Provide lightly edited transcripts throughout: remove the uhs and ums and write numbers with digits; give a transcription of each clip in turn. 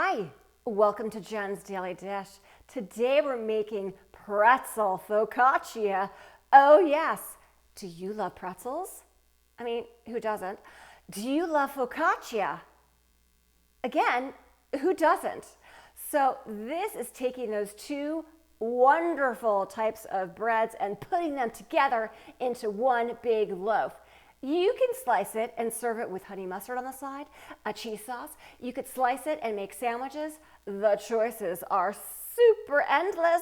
Hi, welcome to Jen's Daily Dish. Today we're making pretzel focaccia. Oh yes, do you love pretzels? I mean, who doesn't? Do you love focaccia? Again, who doesn't? So this is taking those two wonderful types of breads and putting them together into one big loaf. You can slice it and serve it with honey mustard on the side, a cheese sauce. You could slice it and make sandwiches. The choices are super endless.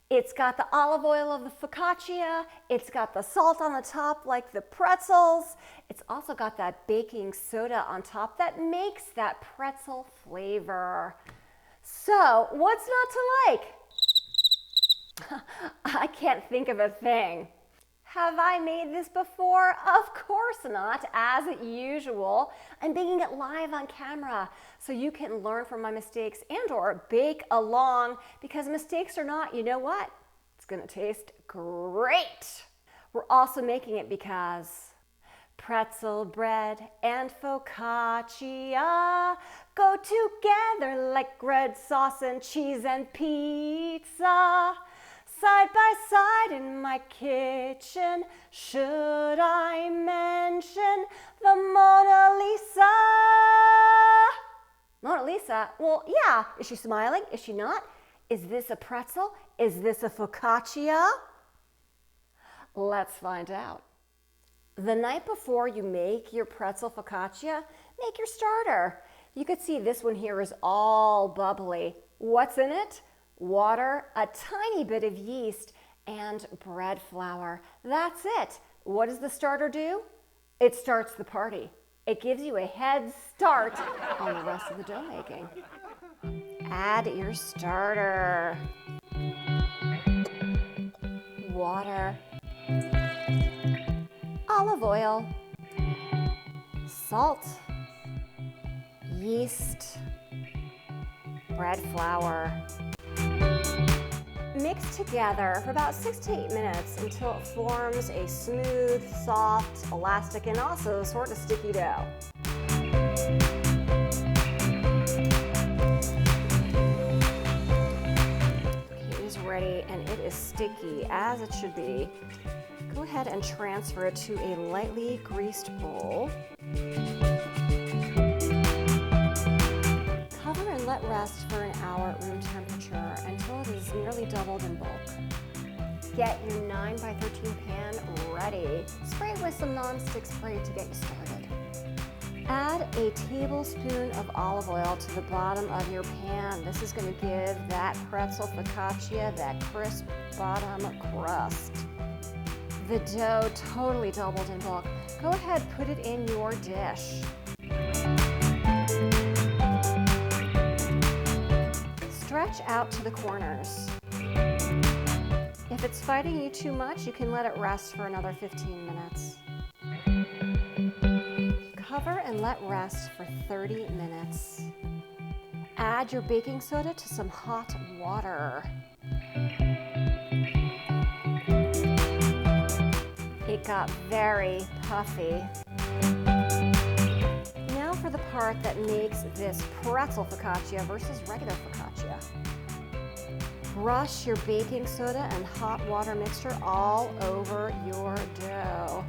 It's got the olive oil of the focaccia. It's got the salt on the top like the pretzels. It's also got that baking soda on top that makes that pretzel flavor. So what's not to like? I can't think of a thing. Have I made this before? Of course not, as usual. I'm baking it live on camera so you can learn from my mistakes and or bake along, because mistakes or not, you know what? It's gonna taste great. We're also making it because pretzel bread and focaccia go together like red sauce and cheese and pizza. Side by side in my kitchen, should I mention the Mona Lisa? Mona Lisa? Well, yeah. Is she smiling? Is she not? Is this a pretzel? Is this a focaccia? Let's find out. The night before you make your pretzel focaccia, make your starter. You could see this one here is all bubbly. What's in it? Water, a tiny bit of yeast, and bread flour. That's it. What does the starter do? It starts the party. It gives you a head start on the rest of the dough making. Add your starter. Water, olive oil, salt, yeast, bread flour. Mix together for about 6 to 8 minutes until it forms a smooth, soft, elastic, and also sort of sticky dough. It is ready and it is sticky as it should be. Go ahead and transfer it to a lightly greased bowl. Cover and let rest for an hour at room temperature until it is nearly doubled in bulk. Get your 9 by 13 pan ready. Spray it with some non-stick spray to get you started. Add a tablespoon of olive oil to the bottom of your pan. This is going to give that pretzel focaccia that crisp bottom crust. The dough totally doubled in bulk. Go ahead, put it in your dish. Stretch out to the corners. If it's fighting you too much, you can let it rest for another 15 minutes. Cover and let rest for 30 minutes. Add your baking soda to some hot water. It got very puffy. Now for the part that makes this pretzel focaccia versus regular focaccia. Brush your baking soda and hot water mixture all over your dough.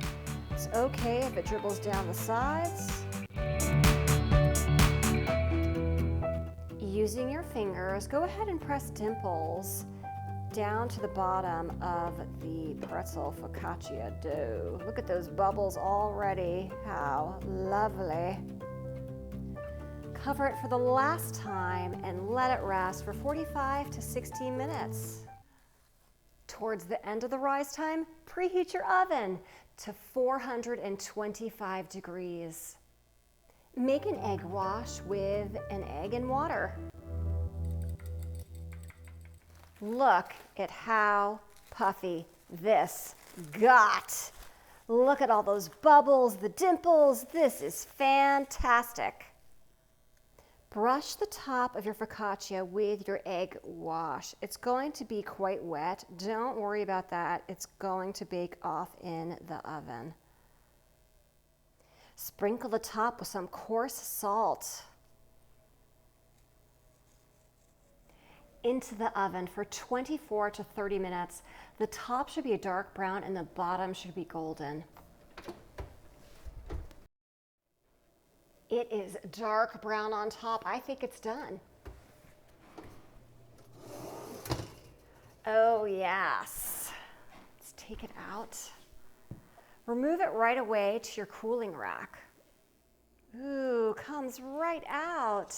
It's okay if it dribbles down the sides. Using your fingers, go ahead and press dimples down to the bottom of the pretzel focaccia dough. Look at those bubbles already. How lovely. Cover it for the last time and let it rest for 45 to 60 minutes. Towards the end of the rise time, preheat your oven to 425 degrees. Make an egg wash with an egg and water. Look at how puffy this got. Look at all those bubbles, the dimples. This is fantastic. Brush the top of your focaccia with your egg wash. It's going to be quite wet. Don't worry about that. It's going to bake off in the oven. Sprinkle the top with some coarse salt. into the oven for 24 to 30 minutes. The top should be a dark brown and the bottom should be golden. It is dark brown on top. I think it's done. Oh yes. Let's take it out. Remove it right away to your cooling rack. Ooh, comes right out.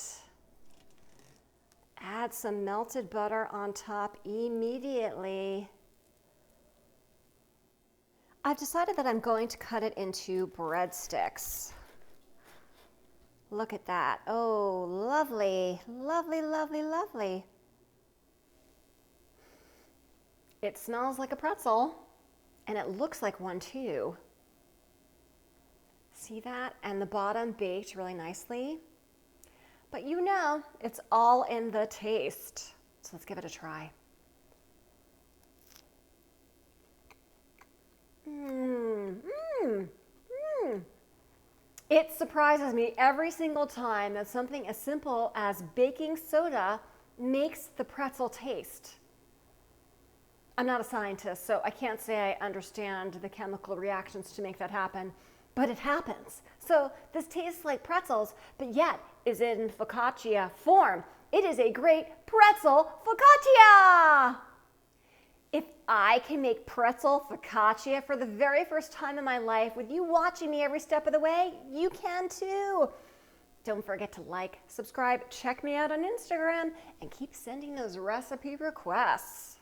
Add some melted butter on top immediately. I've decided that I'm going to cut it into breadsticks. Look at that. Oh, lovely, lovely, lovely, lovely. It smells like a pretzel, and it looks like one too. See that? And the bottom baked really nicely. But you know, it's all in the taste. So let's give it a try. It surprises me every single time that something as simple as baking soda makes the pretzel taste. I'm not a scientist, so I can't say I understand the chemical reactions to make that happen, but it happens. So this tastes like pretzels, but yet is in focaccia form. It is a great pretzel focaccia! If I can make pretzel focaccia for the very first time in my life with you watching me every step of the way, you can too. Don't forget to like, subscribe, check me out on Instagram, and keep sending those recipe requests.